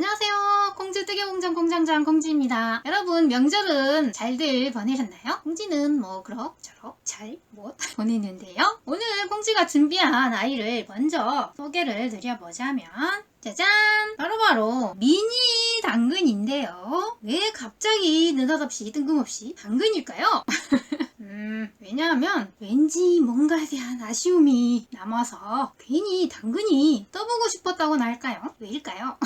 안녕하세요. 공주 뜨개공장 공장장 공주입니다. 여러분 명절은 잘들 보내셨나요? 공주는 뭐 그럭저럭 잘 못 보내는데요. 오늘 공주가 준비한 아이를 먼저 소개를 드려보자면 짜잔! 바로바로 미니 당근인데요. 왜 갑자기 느닷없이 뜬금없이 당근일까요? 왜냐하면 왠지 뭔가에 대한 아쉬움이 남아서 괜히 당근이 떠보고 싶었다고나 할까요? 왜일까요?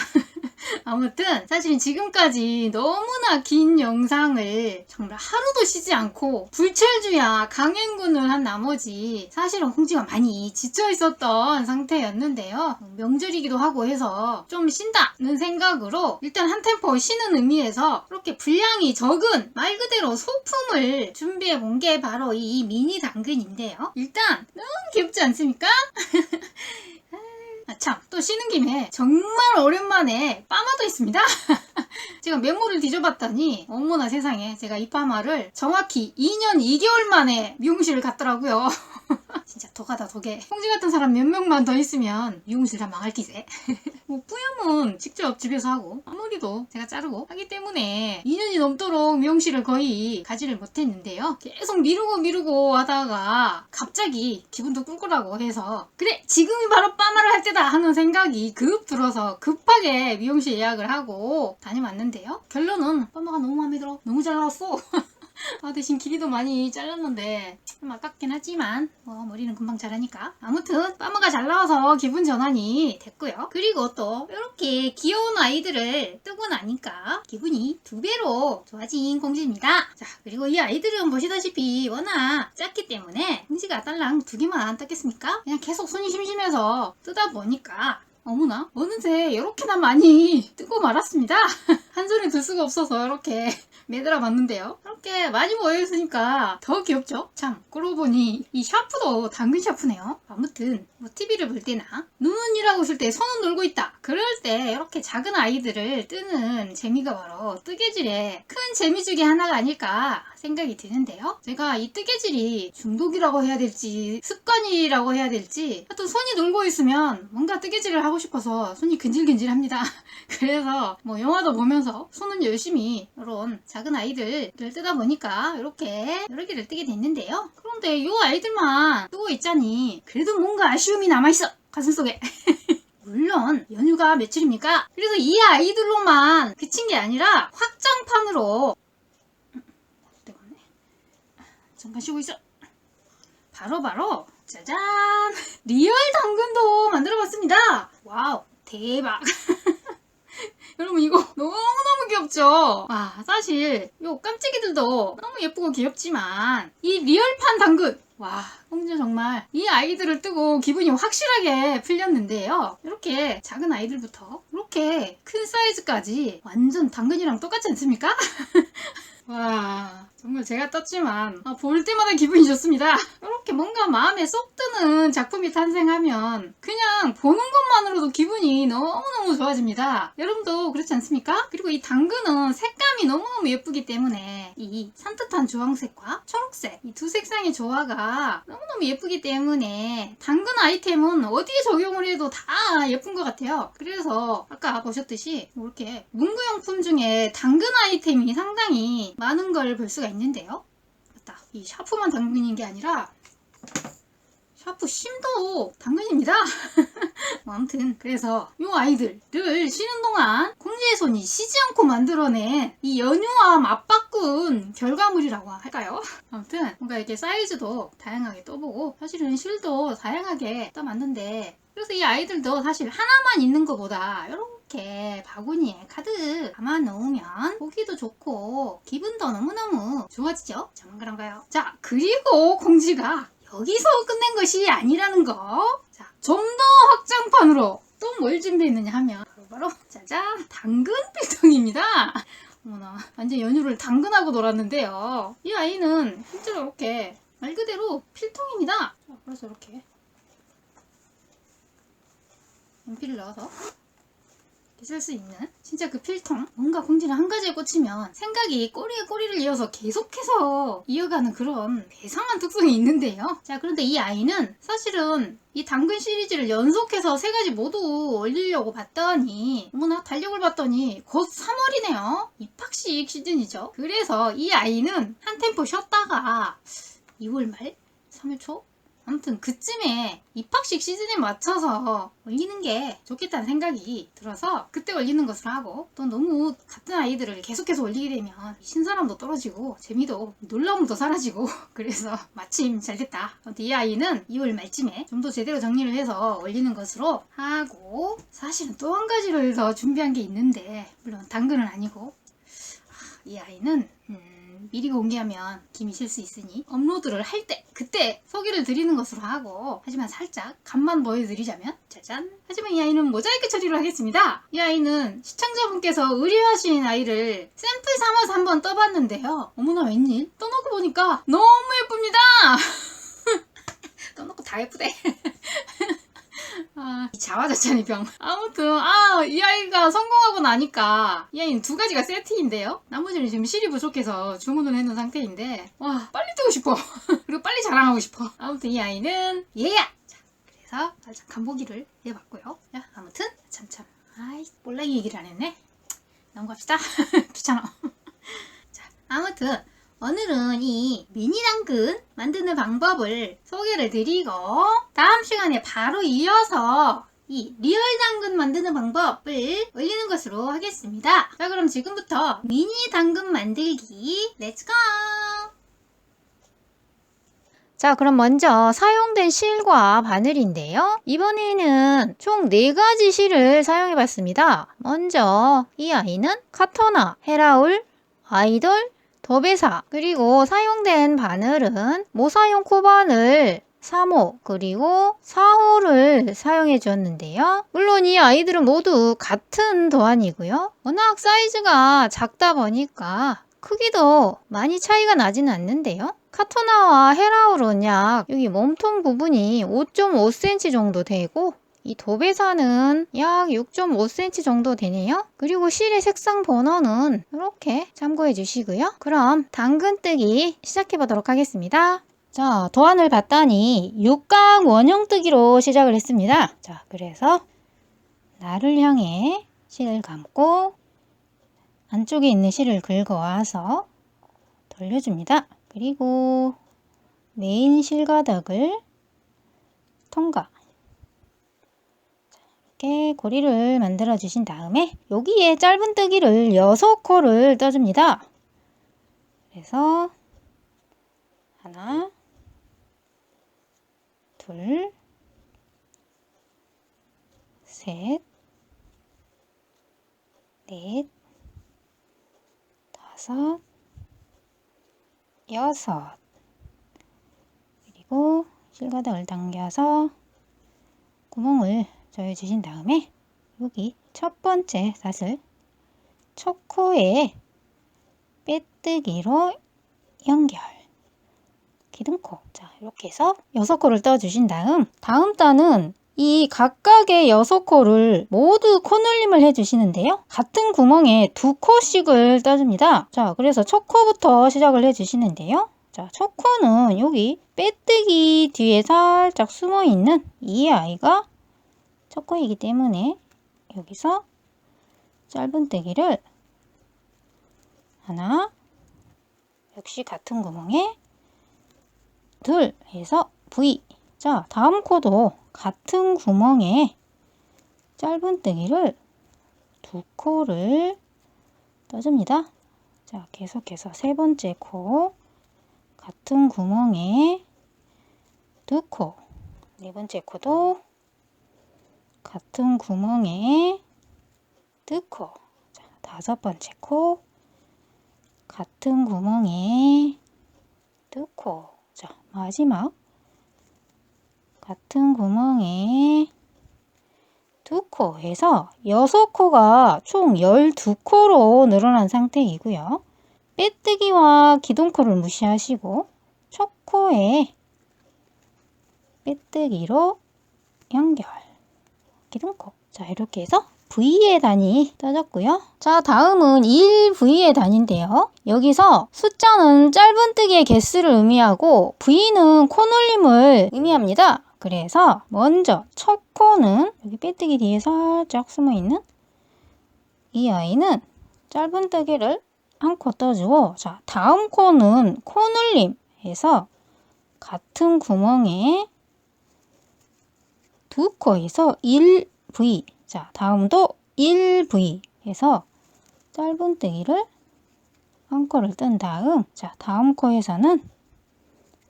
아무튼 사실 지금까지 너무나 긴 영상을 정말 하루도 쉬지 않고 불철주야 강행군을 한 나머지 사실은 공지가 많이 지쳐 있었던 상태였는데요. 명절이기도 하고 해서 좀 쉰다는 생각으로 일단 한 템포 쉬는 의미에서 그렇게 분량이 적은 말 그대로 소품을 준비해 본 게 바로 이 미니 당근인데요. 일단 너무 귀엽지 않습니까? 참, 또 쉬는 김에 정말 오랜만에 파마도 있습니다. 제가 메모를 뒤져봤더니 어머나 세상에 제가 이 파마를 정확히 2년 2개월 만에 미용실을 갔더라고요. 진짜 도가다 도개. 홍지 같은 사람 몇 명만 더 있으면 미용실 다 망할 기세. 뭐 뿌염은 직접 집에서 하고 앞머리도 제가 자르고 하기 때문에 2년이 넘도록 미용실을 거의 가지를 못했는데요. 계속 미루고 하다가 갑자기 기분도 꿀꿀하고 해서 그래 지금이 바로 파마를 할 때다 하는 생각이 급 들어서 급하게 미용실 예약을 하고 다녀왔는데요. 결론은 파마가 너무 마음에 들어. 너무 잘 나왔어. 대신 길이도 많이 잘랐는데 좀 아깝긴 하지만 뭐 머리는 금방 자라니까 아무튼 파마가 잘 나와서 기분 전환이 됐고요. 그리고 또 이렇게 귀여운 아이들을 뜨고 나니까 기분이 2배로 좋아진 공지입니다. 자, 그리고 이 아이들은 보시다시피 워낙 작기 때문에 공지가 딸랑 2개만 떴겠습니까? 그냥 계속 손이 심심해서 뜨다 보니까 어머나 어느새 이렇게나 많이 뜨고 말았습니다. 한 손에 들 수가 없어서 이렇게 매달아 봤는데요. 이렇게 많이 모여있으니까 더 귀엽죠? 참, 그러고 보니 이 샤프도 당근 샤프네요. 아무튼 뭐 TV를 볼 때나 눈이라고 있을 때 손은 놀고 있다. 그럴 때 이렇게 작은 아이들을 뜨는 재미가 바로 뜨개질의 큰 재미 중에 하나가 아닐까 생각이 드는데요. 제가 이 뜨개질이 중독이라고 해야 될지 습관이라고 해야 될지 하여튼 손이 놀고 있으면 뭔가 뜨개질을 하고 싶어서 손이 근질근질합니다. 그래서 뭐 영화도 보면서 손은 열심히 이런 작은 아이들을 뜨다 보니까 이렇게 여러 개를 뜨게 됐는데요. 그런데 이 아이들만 뜨고 있자니 그래도 뭔가 아쉬움이 남아있어 가슴속에. 물론 연휴가 며칠입니까? 그래서 이 아이들로만 그친 게 아니라 확장판으로 잠깐 쉬고 있어. 바로 짜잔 리얼 당근도 만들어봤습니다. 와우 대박. 여러분 이거 너무너무 귀엽죠? 사실 요 깜찍이들도 너무 예쁘고 귀엽지만 이 리얼판 당근 와 공주 정말 이 아이들을 뜨고 기분이 확실하게 풀렸는데요. 이렇게 작은 아이들부터 이렇게 큰 사이즈까지 완전 당근이랑 똑같지 않습니까? 와 정말 제가 떴지만 볼 때마다 기분이 좋습니다. 이렇게 뭔가 마음에 쏙 드는 작품이 탄생하면 그냥 보는 것만으로도 기분이 너무너무 좋아집니다. 여러분도 그렇지 않습니까? 그리고 이 당근은 색감이 너무너무 예쁘기 때문에 이 산뜻한 주황색과 초록색 이 두 색상의 조화가 너무너무 예쁘기 때문에 당근 아이템은 어디에 적용을 해도 다 예쁜 것 같아요. 그래서 아까 보셨듯이 이렇게 문구용품 중에 당근 아이템이 상당히 많은 걸 볼 수가 있는데요. 맞다. 이 샤프만 당근인 게 아니라 샤프 심도 당근입니다. 아무튼 그래서 이 아이들을 쉬는 동안 공주의 손이 쉬지 않고 만들어낸 이 연유와 맞바꾼 결과물이라고 할까요? 아무튼 뭔가 이렇게 사이즈도 다양하게 떠보고 사실은 실도 다양하게 떠봤는데 그래서 이 아이들도 사실 하나만 있는 것보다 이렇게 바구니에 가득 담아 놓으면 보기도 좋고 기분도 너무너무 좋아지죠? 정말 그런가요? 자 그리고 공지가 여기서 끝낸 것이 아니라는 거. 자, 좀 더 확장판으로 또 뭘 준비했느냐 하면 바로 짜잔 당근 필통입니다. 어머나 완전 연휴를 당근하고 놀았는데요. 이 아이는 실제로 이렇게 말 그대로 필통입니다. 자, 그래서 이렇게 연필을 넣어서 쓸 수 있는 진짜 그 필통. 뭔가 공지를 한 가지에 꽂히면 생각이 꼬리에 꼬리를 이어서 계속해서 이어가는 그런 대상한 특성이 있는데요. 자, 그런데 이 아이는 사실은 이 당근 시리즈를 연속해서 3가지 모두 올리려고 봤더니 어머나 달력을 봤더니 곧 3월이네요. 입학식 시즌이죠. 그래서 이 아이는 한 템포 쉬었다가 2월 말? 3월 초? 아무튼 그쯤에 입학식 시즌에 맞춰서 올리는 게 좋겠다는 생각이 들어서 그때 올리는 것으로 하고, 또 너무 같은 아이들을 계속해서 올리게 되면 신선함도 떨어지고 재미도 놀라움도 사라지고 그래서 마침 잘 됐다. 아무튼 이 아이는 2월 말쯤에 좀 더 제대로 정리를 해서 올리는 것으로 하고, 사실은 또 한 가지를 더 준비한 게 있는데 물론 당근은 아니고, 이 아이는 미리 공개하면 김이 실 수 있으니 업로드를 할 때 그때 소개를 드리는 것으로 하고, 하지만 살짝 간만 보여드리자면 짜잔! 하지만 이 아이는 모자이크 처리를 하겠습니다. 이 아이는 시청자분께서 의뢰하신 아이를 샘플 삼아서 한번 떠봤는데요. 어머나 웬일? 떠놓고 보니까 너무 예쁩니다. 떠놓고 다 예쁘대. 이 자화자찬의 병. 아무튼 이 아이가 성공하고 나니까 이 아이는 2가지가 세트인데요. 나머지는 지금 실이 부족해서 주문을 해놓은 상태인데, 와 빨리 뜨고 싶어. 그리고 빨리 자랑하고 싶어. 아무튼 이 아이는 얘야. 자, 그래서 살짝 간보기를 해봤고요. 자, 아무튼 참참 볼라기 얘기를 안 했네. 넘어갑시다. 귀찮아. 자, 아무튼 오늘은 이 미니 당근 만드는 방법을 소개를 드리고, 다음 시간에 바로 이어서 이 리얼 당근 만드는 방법을 올리는 것으로 하겠습니다. 자, 그럼 지금부터 미니 당근 만들기 렛츠고! 자, 그럼 먼저 사용된 실과 바늘인데요. 이번에는 총 4가지 실을 사용해 봤습니다. 먼저 이 아이는 카토나, 헤라울, 아이돌, 도배사, 그리고 사용된 바늘은 모사용 코바늘 3호 그리고 4호를 사용해 주었는데요. 물론 이 아이들은 모두 같은 도안이고요. 워낙 사이즈가 작다 보니까 크기도 많이 차이가 나지는 않는데요. 카토나와 헤라울은 약 여기 몸통 부분이 5.5cm 정도 되고, 이 도배사는 약 6.5cm 정도 되네요. 그리고 실의 색상 번호는 이렇게 참고해 주시고요. 그럼 당근뜨기 시작해 보도록 하겠습니다. 자, 도안을 봤더니 육각 원형뜨기로 시작을 했습니다. 자, 그래서 나를 향해 실을 감고 안쪽에 있는 실을 긁어와서 돌려줍니다. 그리고 메인 실가닥을 통과. 이렇게 고리를 만들어 주신 다음에 여기에 짧은뜨기를 6코를 떠줍니다. 그래서 하나, 둘, 셋, 넷, 다섯, 여섯, 그리고 실가닥을 당겨서 구멍을 조여주신 다음에 여기 첫 번째 닷을 첫 코에 빼뜨기로 연결, 기둥코. 자, 이렇게 해서 6코를 떠주신 다음 단은 이 각각의 6코를 모두 코늘림을 해주시는데요. 같은 구멍에 2코씩을 떠줍니다. 자, 그래서 첫 코부터 시작을 해주시는데요. 자, 첫 코는 여기 빼뜨기 뒤에 살짝 숨어있는 이 아이가 첫 코이기 때문에 여기서 짧은뜨기를 하나, 역시 같은 구멍에 둘 해서 V. 자, 다음 코도 같은 구멍에 짧은뜨기를 2코를 떠줍니다. 자, 계속해서 세 번째 코 같은 구멍에 2코, 네 번째 코도 같은 구멍에 2코, 자, 다섯 번째 코 같은 구멍에 2코, 자, 마지막 같은 구멍에 2코 해서 6코가 총 12코로 늘어난 상태이고요. 빼뜨기와 기둥코를 무시하시고 첫 코에 빼뜨기로 연결, 기둥코. 자, 이렇게 해서 V의 단위 떠졌고요. 자, 다음은 1V의 단위인데요. 여기서 숫자는 짧은뜨기의 개수를 의미하고 V는 코놀림을 의미합니다. 그래서 먼저 첫 코는 여기 빼뜨기 뒤에 살짝 숨어있는 이 아이는 짧은뜨기를 한 코 떠주고, 자, 다음 코는 코놀림에서 같은 구멍에 두 코에서 1V, 자, 다음도 1V 해서 짧은뜨기를 한 코를 뜬 다음, 자, 다음 코에서는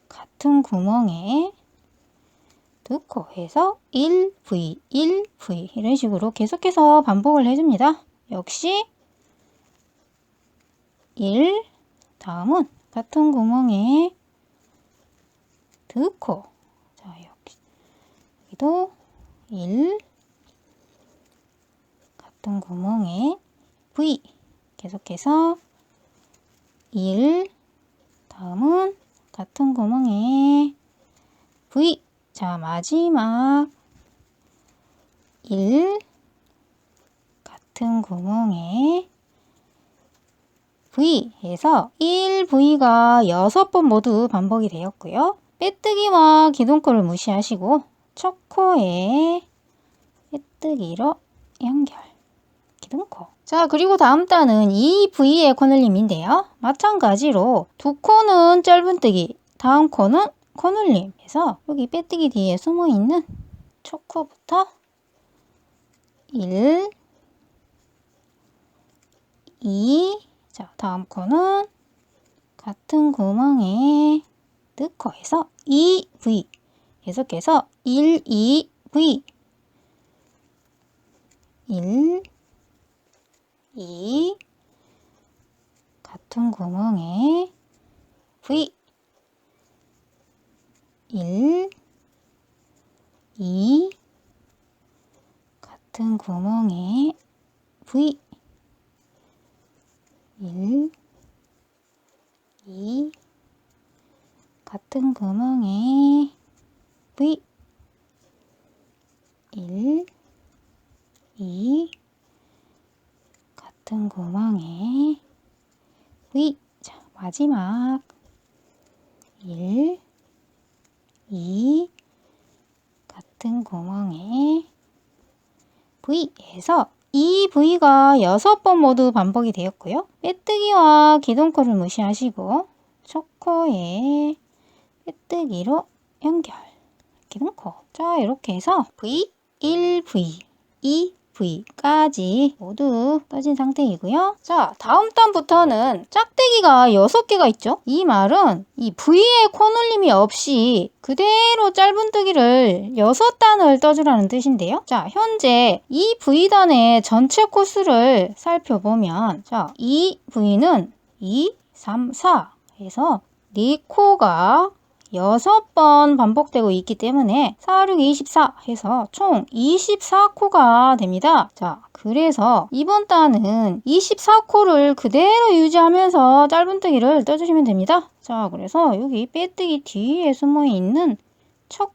같은 구멍에 두 코 해서 1V, 1V 이런 식으로 계속해서 반복을 해줍니다. 역시 1, 다음은 같은 구멍에 두 코, 자, 여기도 1, 같은 구멍에 V, 계속해서 1, 다음은 같은 구멍에 V, 자, 마지막 1, 같은 구멍에 V 해서 1V가 6번 모두 반복이 되었고요. 빼뜨기와 기둥코를 무시하시고 첫 코에 빼뜨기로 연결, 기둥코. 자, 그리고 다음 단은 2V의 코놀림인데요. 마찬가지로 두 코는 짧은뜨기, 다음 코는 코놀림에서 여기 빼뜨기 뒤에 숨어있는 첫 코부터 1, 2, 자, 다음 코는 같은 구멍에 넣고 해서 2V, 계속해서 1, 2V, 1, 2, 같은 구멍에 V, 1, 2, 같은 구멍에 V, 1, 2, 같은 구멍에 V, 1, 2, 같은 구멍에 V, 자, 마지막 1, 2, 같은 구멍에 V 해서 이 V가 6번 모두 반복이 되었고요. 빼뜨기와 기둥코를 무시하시고 첫 코에 빼뜨기로 연결, 기둥코. 자, 이렇게 해서 V, 1V, 2V까지 모두 떠진 상태이고요. 자, 다음 단부터는 짝대기가 6개가 있죠. 이 말은 이 V의 코놀림이 없이 그대로 짧은뜨기를 6단을 떠주라는 뜻인데요. 자, 현재 이 V단의 전체 코수를 살펴보면, 자, 이 V는 2, 3, 4 해서 4코가 6번 반복되고 있기 때문에 4, 6, 24 해서 총 24코가 됩니다. 자, 그래서 이번 단은 24코를 그대로 유지하면서 짧은뜨기를 떠주시면 됩니다. 자, 그래서 여기 빼뜨기 뒤에 숨어있는 첫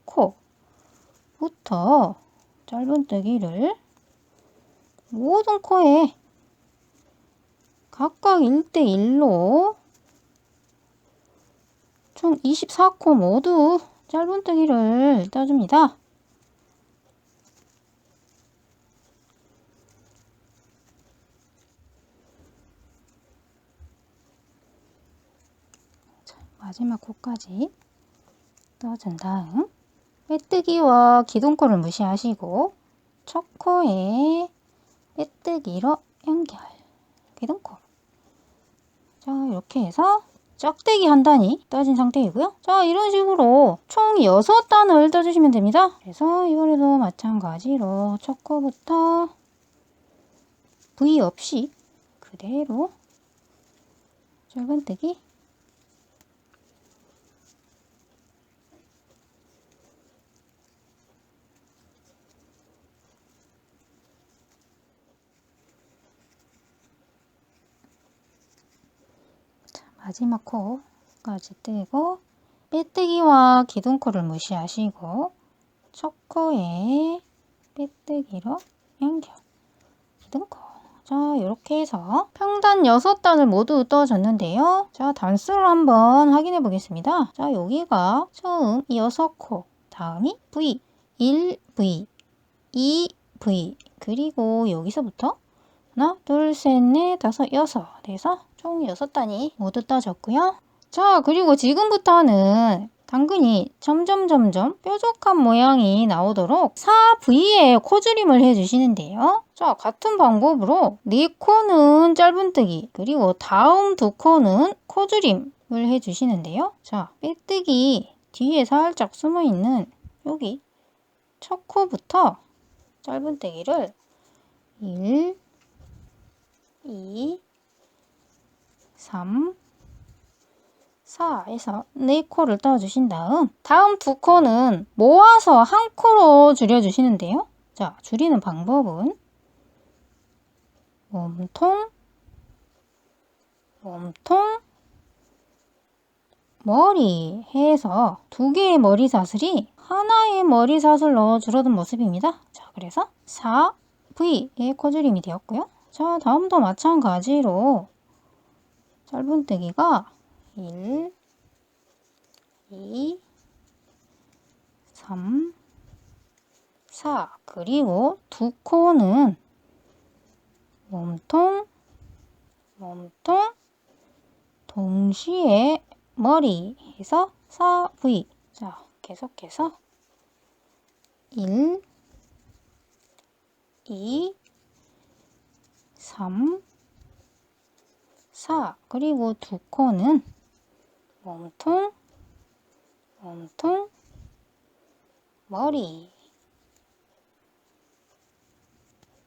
코부터 짧은뜨기를 모든 코에 각각 1대1로 총 24코 모두 짧은뜨기를 떠줍니다. 자, 마지막 코까지 떠준 다음 빼뜨기와 기둥코를 무시하시고 첫 코에 빼뜨기로 연결, 기둥코. 자, 이렇게 해서 짝대기 한 단이 떠진 상태이고요. 자, 이런 식으로 총 6단을 떠주시면 됩니다. 그래서 이번에도 마찬가지로 첫 코부터 V 없이 그대로 짧은뜨기, 마지막 코까지 뜨고 빼뜨기와 기둥코를 무시하시고 첫 코에 빼뜨기로 연결, 기둥코. 자, 이렇게 해서 평단 6단을 모두 떠줬는데요. 자, 단수를 한번 확인해 보겠습니다. 자, 여기가 처음 6코, 다음이 V, 1V, 2V, 그리고 여기서부터 하나, 둘, 셋, 넷, 다섯, 여섯 해서 총 6단이 모두 떠졌고요. 자, 그리고 지금부터는 당근이 점점 뾰족한 모양이 나오도록 4V에 코줄임을 해주시는데요. 자, 같은 방법으로 4코는 짧은뜨기, 그리고 다음 2코는 코줄임을 해주시는데요. 자, 빼뜨기 뒤에 살짝 숨어있는 여기 첫 코부터 짧은뜨기를 1, 2, 3, 4에서 4코를 떠주신 다음 2코는 모아서 한 코로 줄여주시는데요. 자, 줄이는 방법은 몸통, 머리 해서 2개의 머리사슬이 하나의 머리사슬로 줄어든 모습입니다. 자, 그래서 4V의 코줄임이 되었고요. 자, 다음도 마찬가지로 짧은뜨기가 1, 2, 3, 4 그리고 2코는 몸통, 동시에 머리 해서 4V. 자, 계속해서 1, 2, 3, 4 그리고 2코는 몸통, 머리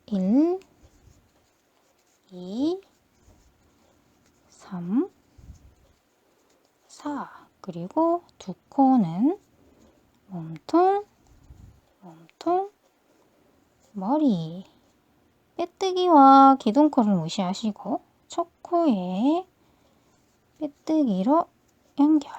1, 2, 3, 4 그리고 2코는 몸통, 머리 빼뜨기와 기둥코를 무시하시고 첫 코에 빼뜨기로 연결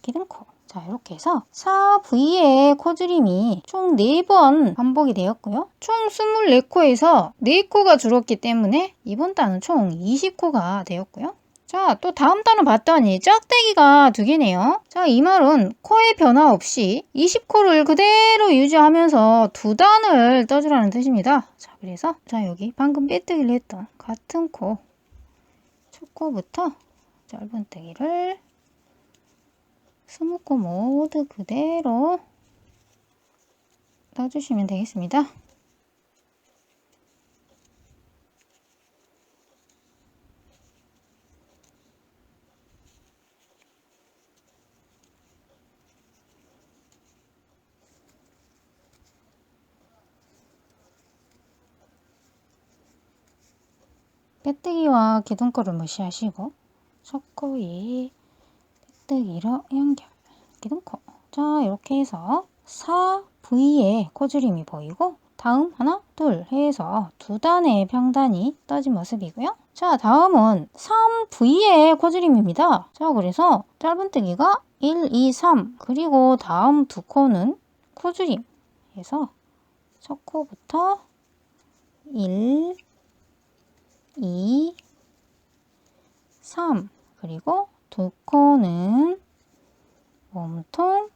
기둥코. 자, 이렇게 해서 4V의 코줄임이 총 4번 반복이 되었고요. 총 24코에서 4코가 줄었기 때문에 이번 단은 총 20코가 되었고요. 자, 또 다음 단을 봤더니 짝대기가 2개네요. 자, 이 말은 코의 변화 없이 20코를 그대로 유지하면서 2단을 떠주라는 뜻입니다. 자, 그래서 자, 여기 방금 빼뜨기를 했던 같은 코, 첫 코부터 짧은뜨기를 20코 모두 그대로 떠주시면 되겠습니다. 빼뜨기와 기둥코를 무시하시고 첫 코에 빼뜨기로 연결 기둥코. 자, 이렇게 해서 4V의 코줄임이 보이고 다음 하나, 둘 해서 2단의 평단이 떠진 모습이고요. 자, 다음은 3V의 코줄임입니다. 자, 그래서 짧은뜨기가 1, 2, 3 그리고 다음 2코는 코줄임 해서 첫 코부터 1, 2, 3 그리고 2코는 몸통,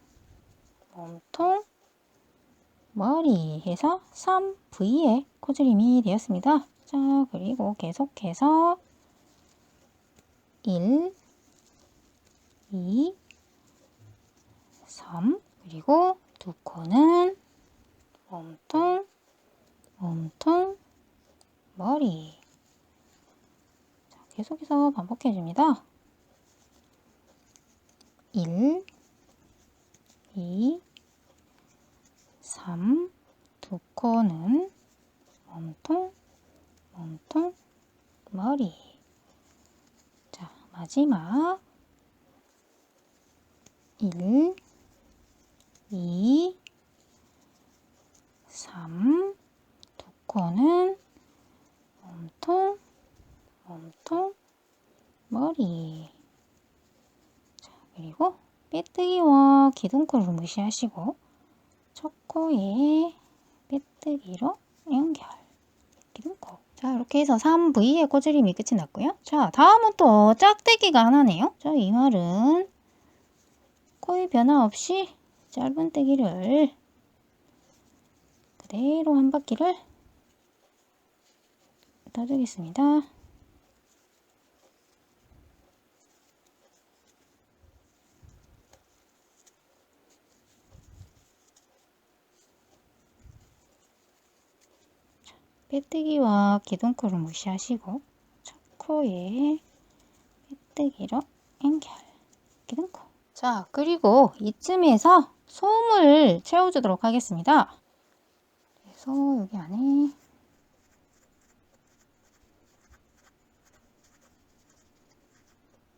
머리 해서 3V의 코줄임이 되었습니다. 자, 그리고 계속해서 1, 2, 3 그리고 2코는 몸통, 머리. 자, 계속해서 반복해줍니다. 1, 2, 3, 2코는 몸통, 머리. 자, 마지막 1, 2, 3, 2코는 몸통, 머리. 자, 그리고 빼뜨기와 기둥코를 무시하시고 첫 코에 빼뜨기로 연결 기둥코. 자, 이렇게 해서 3V의 꼬지림이 끝이 났고요. 자, 다음은 또 짝대기가 하나네요. 자, 이 말은 코의 변화 없이 짧은 떼기를 그대로 한 바퀴를 떠주겠습니다. 빼뜨기와 기둥코를 무시하시고 첫 코에 빼뜨기로 연결, 기둥코. 자, 그리고 이쯤에서 솜을 채워주도록 하겠습니다. 그래서 여기 안에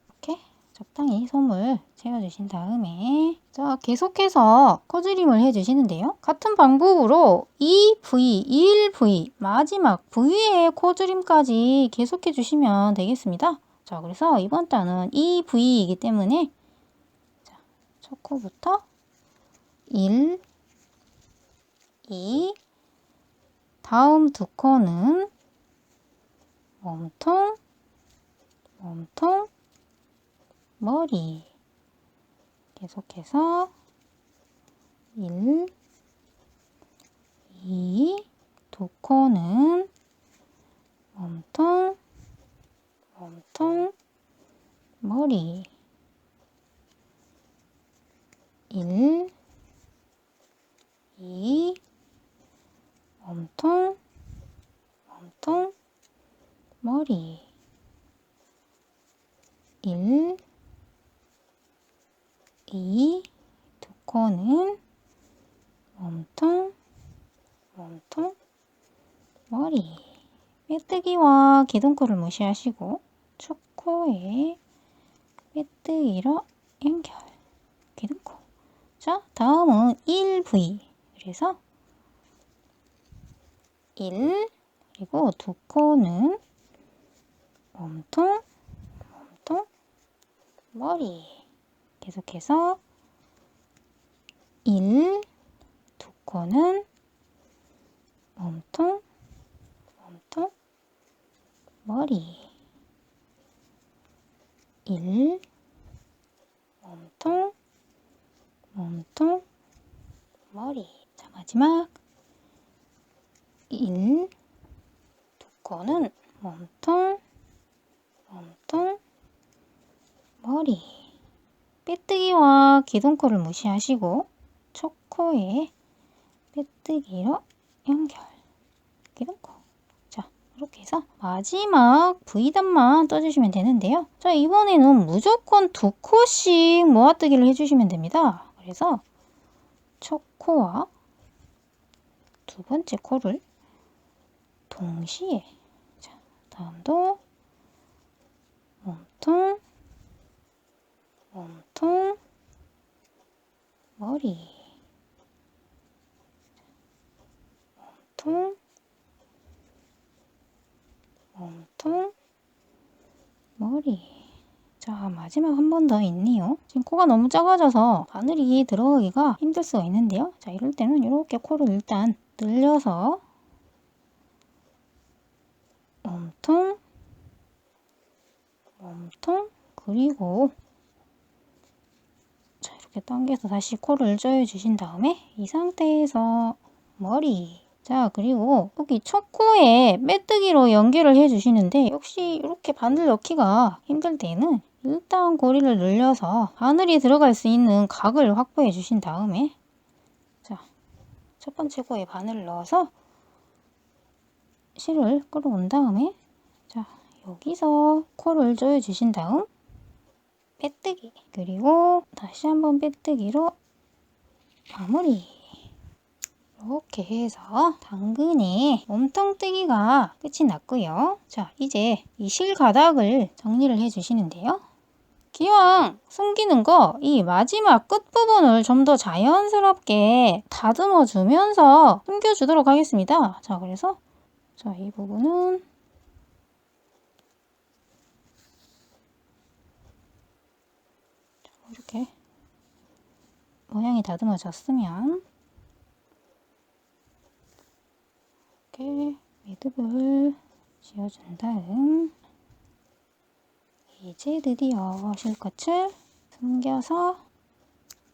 이렇게 적당히 솜을 채워주신 다음에 자, 계속해서 코줄임을 해주시는데요. 같은 방법으로 2V, 1V, 마지막 V의 코줄임까지 계속해 주시면 되겠습니다. 자, 그래서 이번 단은 2V이기 때문에 자, 첫 코부터 1, 2, 다음 두 코는 몸통, 몸통, 머리. 계속해서 1, 2, 두 코는 몸통, 몸통, 머리. 1, 2, 몸통, 몸통, 머리. 1, 2, 두 코는 몸통, 몸통, 머리. 빼뜨기와 기둥코를 무시하시고 첫 코에 빼뜨기로 연결, 기둥코. 자, 다음은 1V. 그래서 1, 그리고 두 코는 몸통, 몸통, 머리. 계속해서 1, 두 코는 몸통, 몸통, 머리. 1, 몸통, 몸통, 머리. 자, 마지막 1, 두 코는 몸통, 몸통, 머리. 빼뜨기와 기둥코를 무시하시고 첫 코에 빼뜨기로 연결, 기둥코. 자, 이렇게 해서 마지막 V단만 떠주시면 되는데요. 자, 이번에는 무조건 두 코씩 모아뜨기를 해주시면 됩니다. 그래서 첫 코와 두 번째 코를 동시에 자, 다음도 몸통, 몸통, 머리. 몸통, 몸통, 머리. 자, 마지막 한 번 더 있네요. 지금 코가 너무 작아져서 바늘이 들어가기가 힘들 수가 있는데요. 자, 이럴 때는 이렇게 코를 일단 늘려서 몸통, 몸통, 그리고 자, 이렇게 당겨서 다시 코를 조여주신 다음에 이 상태에서 머리. 자, 그리고 여기 첫 코에 빼뜨기로 연결을 해주시는데 역시 이렇게 바늘 넣기가 힘들 때는 일단 고리를 늘려서 바늘이 들어갈 수 있는 각을 확보해 주신 다음에 자, 첫 번째 코에 바늘을 넣어서 실을 끌어온 다음에 자, 여기서 코를 조여 주신 다음 빼뜨기, 그리고 다시 한번 빼뜨기로 마무리. 이렇게 해서 당근의 몸통뜨기가 끝이 났고요. 자, 이제 이 실가닥을 정리를 해 주시는데요. 기왕 숨기는 거 이 마지막 끝부분을 좀 더 자연스럽게 다듬어 주면서 숨겨주도록 하겠습니다. 자, 그래서 자, 이 부분은 이렇게 모양이 다듬어졌으면 이렇게 매듭을 씌워준 다음 이제 드디어 실끝을 숨겨서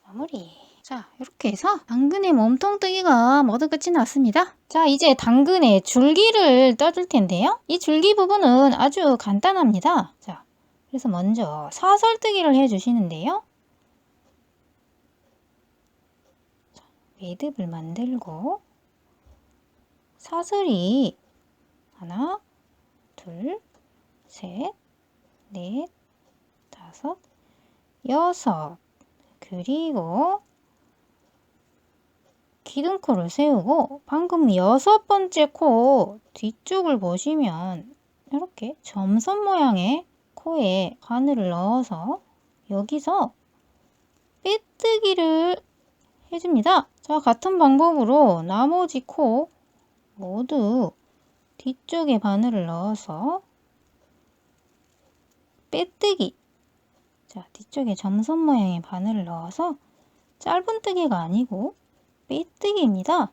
마무리. 자, 이렇게 해서 당근의 몸통뜨기가 모두 끝이 났습니다. 자, 이제 당근의 줄기를 떠줄 텐데요. 이 줄기 부분은 아주 간단합니다. 자, 그래서 먼저 사설뜨기를 해주시는데요. 자, 매듭을 만들고 사슬이 하나, 둘, 셋, 넷, 다섯, 여섯, 그리고 기둥코를 세우고 방금 6번째 코 뒤쪽을 보시면 이렇게 점선 모양의 코에 바늘을 넣어서 여기서 빼뜨기를 해줍니다. 자, 같은 방법으로 나머지 코 모두 뒤쪽에 바늘을 넣어서 빼뜨기. 자, 뒤쪽에 점선 모양의 바늘을 넣어서 짧은 뜨기가 아니고 빼뜨기입니다.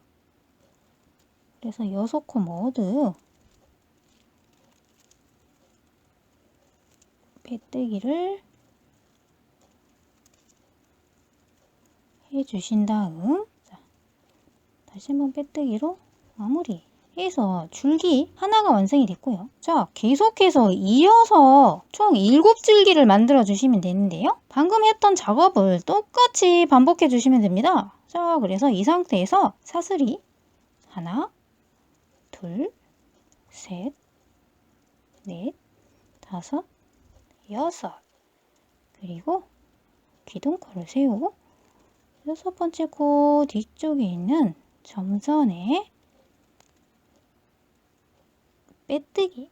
그래서 6코 모두 빼뜨기를 해주신 다음, 자, 다시 한번 빼뜨기로 마무리 해서 줄기 하나가 완성이 됐고요. 자, 계속해서 이어서 총 7줄기를 만들어 주시면 되는데요. 방금 했던 작업을 똑같이 반복해 주시면 됩니다. 자, 그래서 이 상태에서 사슬이 하나, 둘, 셋, 넷, 다섯, 여섯, 그리고 기둥코를 세우고 6번째 코 뒤쪽에 있는 점선에 빼뜨기.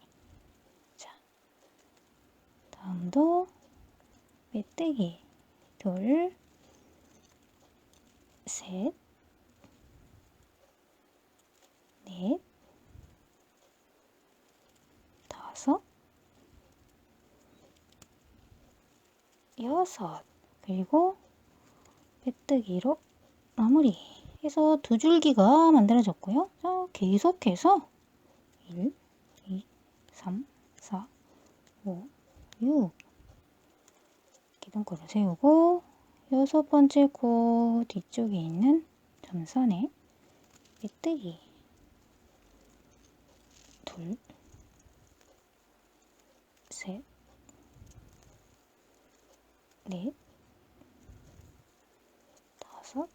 자, 다음도 빼뜨기. 둘, 셋, 넷, 다섯, 여섯, 그리고 빼뜨기로 마무리 해서 2줄기가 만들어졌고요. 자, 계속해서 1, 2, 3, 4, 5, 6 기둥코를 세우고 6번째 코 뒤쪽에 있는 점선에 빼뜨기. 둘, 셋, 넷, 다섯,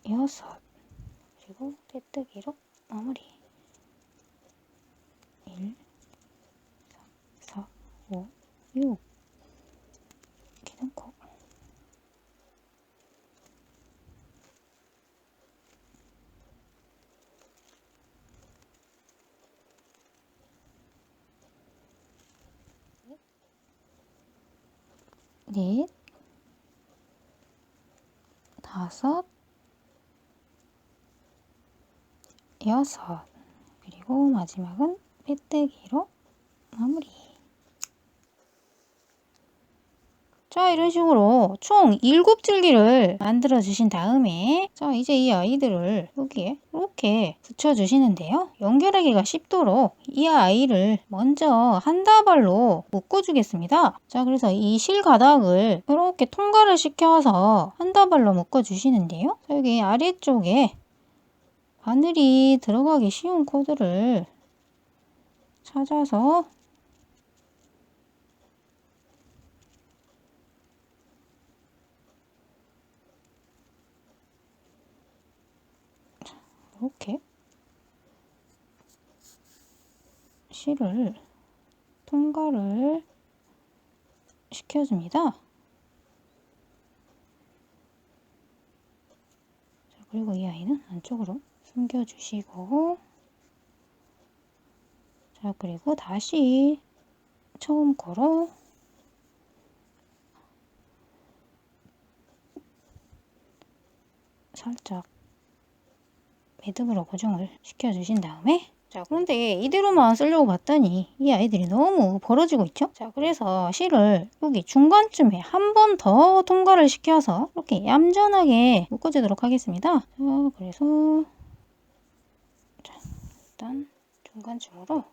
여섯, 그리고 빼뜨기로 마무리. 1, 3, 4, 5, 6 기둥코. 넷, 다섯, 여섯, 그리고 마지막은 빼뜨기로 마무리. 자, 이런 식으로 총 7줄기를 만들어 주신 다음에 자, 이제 이 아이들을 여기에 이렇게 붙여 주시는데요. 연결하기가 쉽도록 이 아이를 먼저 한 다발로 묶어 주겠습니다. 자, 그래서 이 실가닥을 이렇게 통과를 시켜서 한 다발로 묶어 주시는데요. 자, 여기 아래쪽에 바늘이 들어가기 쉬운 코드를 찾아서 이렇게 실을 통과를 시켜줍니다. 자, 그리고 이 아이는 안쪽으로 숨겨주시고 자, 그리고 다시 처음 코로 살짝 매듭으로 고정을 시켜주신 다음에 자, 그런데 이대로만 쓰려고 봤더니 이 아이들이 너무 벌어지고 있죠. 자, 그래서 실을 여기 중간쯤에 한 번 더 통과를 시켜서 이렇게 얌전하게 묶어주도록 하겠습니다. 자, 그래서 자, 일단 중간중으로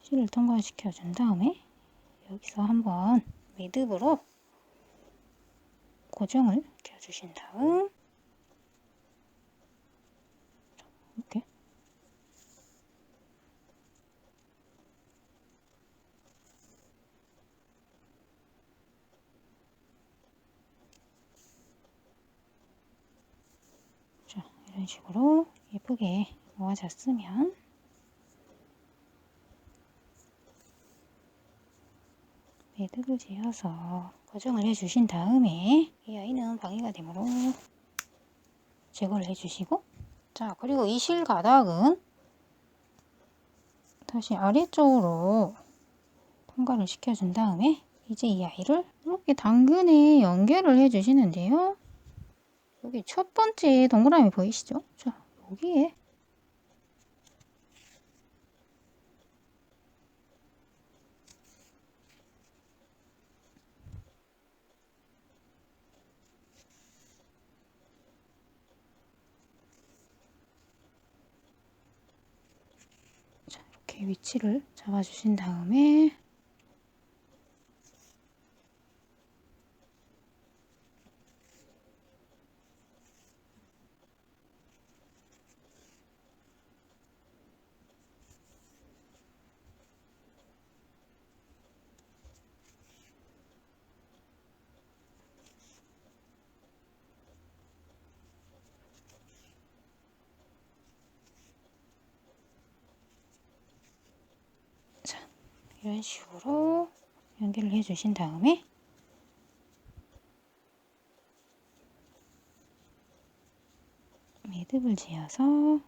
실을 통과시켜 준 다음에 여기서 한번 매듭으로 고정을 시켜주신 다음 이렇게 자, 이런 식으로 예쁘게 모아졌으면 매듭을 지어서 고정을 해주신 다음에 이 아이는 방해가 되므로 제거를 해주시고, 자, 그리고 이 실 가닥은 다시 아래쪽으로 통과를 시켜준 다음에 이제 이 아이를 이렇게 당근에 연결을 해주시는데요. 여기 첫 번째 동그라미 보이시죠? 자, 여기에 자, 이렇게 위치를 잡아주신 다음에 자, 이런 식으로 연결을 해주신 다음에 매듭을 지어서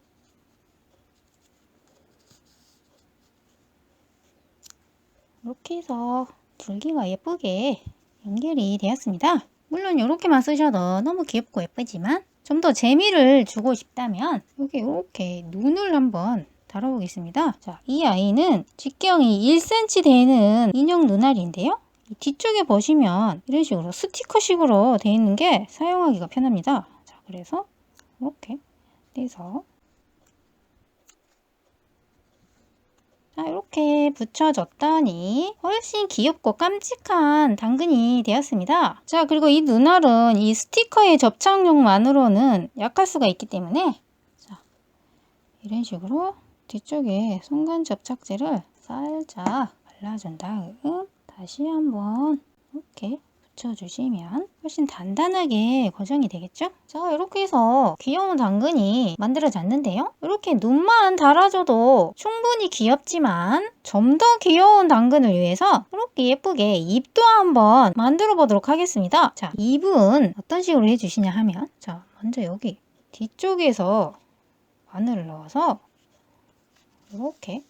이렇게 해서 줄기가 예쁘게 연결이 되었습니다. 물론 이렇게만 쓰셔도 너무 귀엽고 예쁘지만 좀 더 재미를 주고 싶다면 여기 이렇게 눈을 한번 달아보겠습니다. 자, 이 아이는 직경이 1cm 되는 인형 눈알인데요. 이 뒤쪽에 보시면 이런 식으로 스티커식으로 되어 있는 게 사용하기가 편합니다. 자, 그래서 이렇게 떼서 자, 이렇게 붙여줬더니 훨씬 귀엽고 깜찍한 당근이 되었습니다. 자, 그리고 이 눈알은 이 스티커의 접착력만으로는 약할 수가 있기 때문에 자, 이런 식으로 뒤쪽에 손간 접착제를 살짝 발라준 다음 다시 한번 이렇게 붙여주시면 훨씬 단단하게 고정이 되겠죠? 자, 이렇게 해서 귀여운 당근이 만들어졌는데요. 이렇게 눈만 달아줘도 충분히 귀엽지만 좀 더 귀여운 당근을 위해서 이렇게 예쁘게 입도 한번 만들어 보도록 하겠습니다. 자, 입은 어떤 식으로 해주시냐 하면 자, 먼저 여기 뒤쪽에서 바늘을 넣어서 이렇게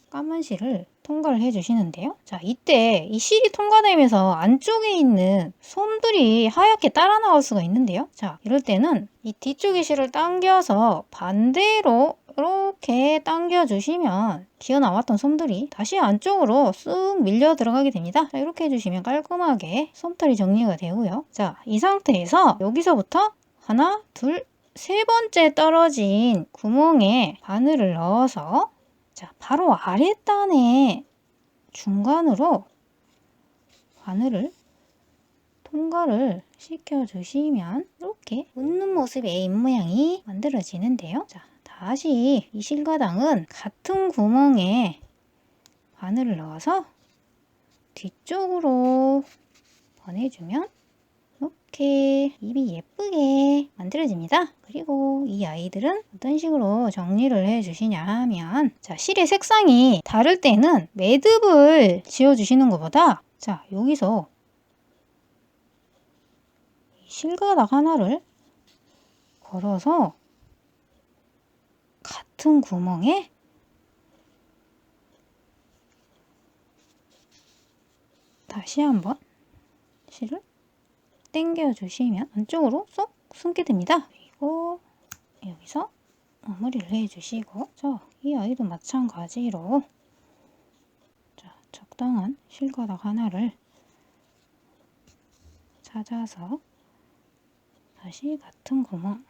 까만 실을 통과를 해주시는데요. 자, 이때 이 실이 통과되면서 안쪽에 있는 솜들이 하얗게 따라 나올 수가 있는데요. 자, 이럴 때는 이 뒤쪽의 실을 당겨서 반대로 이렇게 당겨주시면 튀어나왔던 솜들이 다시 안쪽으로 쓱 밀려 들어가게 됩니다. 자, 이렇게 해주시면 깔끔하게 솜털이 정리가 되고요. 자, 이 상태에서 여기서부터 하나, 둘, 세 번째 떨어진 구멍에 바늘을 넣어서 자, 바로 아랫단에 중간으로 바늘을 통과를 시켜주시면 이렇게 웃는 모습의 입모양이 만들어지는데요. 자, 다시 이 실가당은 같은 구멍에 바늘을 넣어서 뒤쪽으로 보내주면 이렇게 입이 예쁘게 만들어집니다. 그리고 이 아이들은 어떤 식으로 정리를 해주시냐 하면 자, 실의 색상이 다를 때는 매듭을 지어주시는 것보다 자, 여기서 실가닥 하나를 걸어서 같은 구멍에 다시 한번 실을 당겨주시면 안쪽으로 쏙 숨게 됩니다. 그리고 여기서 마무리를 해주시고 자, 이 아이도 마찬가지로 자, 적당한 실가닥 하나를 찾아서 다시 같은 구멍으로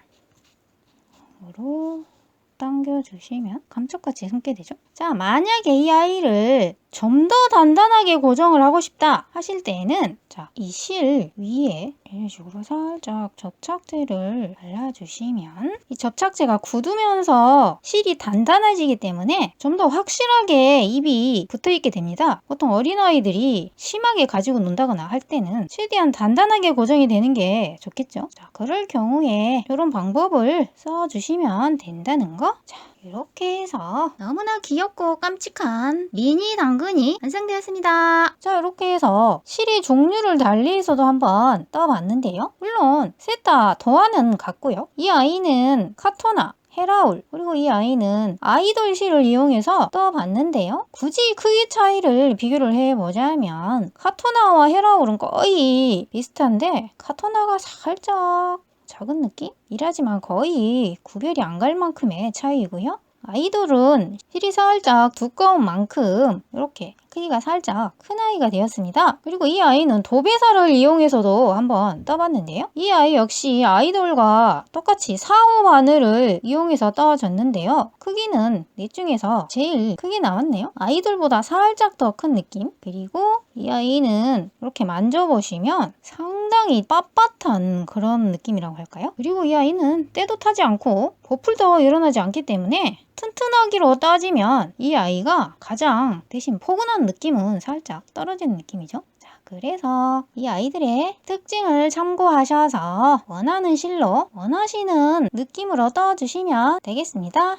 당겨주시면 감쪽같이 숨게 되죠. 자, 만약에 이 아이를 좀 더 단단하게 고정을 하고 싶다 하실 때에는 자, 이 실 위에 이런 식으로 살짝 접착제를 발라주시면 이 접착제가 굳으면서 실이 단단해지기 때문에 좀 더 확실하게 입이 붙어있게 됩니다. 보통 어린아이들이 심하게 가지고 논다거나 할 때는 최대한 단단하게 고정이 되는 게 좋겠죠. 자, 그럴 경우에 이런 방법을 써주시면 된다는 거. 자, 이렇게 해서 너무나 귀엽고 깜찍한 미니 당근이 완성되었습니다. 자, 이렇게 해서 실이 종류를 달리해서도 한번 떠봤는데요. 물론 셋 다 도안은 같고요. 이 아이는 카토나, 헤라울, 그리고 이 아이는 아이돌 실을 이용해서 떠봤는데요. 굳이 크기 차이를 비교를 해보자면 카토나와 헤라울은 거의 비슷한데 카토나가 살짝 작은 느낌이라지만 거의 구별이 안 갈 만큼의 차이이고요. 아이돌은 실이 살짝 두꺼운 만큼 이렇게 크기가 살짝 큰 아이가 되었습니다. 그리고 이 아이는 도배사를 이용해서도 한번 떠봤는데요. 이 아이 역시 아이돌과 똑같이 4호 바늘을 이용해서 떠줬는데요. 크기는 넷 중에서 제일 크게 나왔네요. 아이돌보다 살짝 더 큰 느낌. 그리고 이 아이는 이렇게 만져보시면 상당히 빳빳한 그런 느낌이라고 할까요? 그리고 이 아이는 때도 타지 않고 보풀도 일어나지 않기 때문에 튼튼하기로 따지면 이 아이가 가장 대신 포근한 느낌은 살짝 떨어지는 느낌이죠. 자, 그래서 이 아이들의 특징을 참고하셔서 원하는 실로 원하시는 느낌으로 떠주시면 되겠습니다.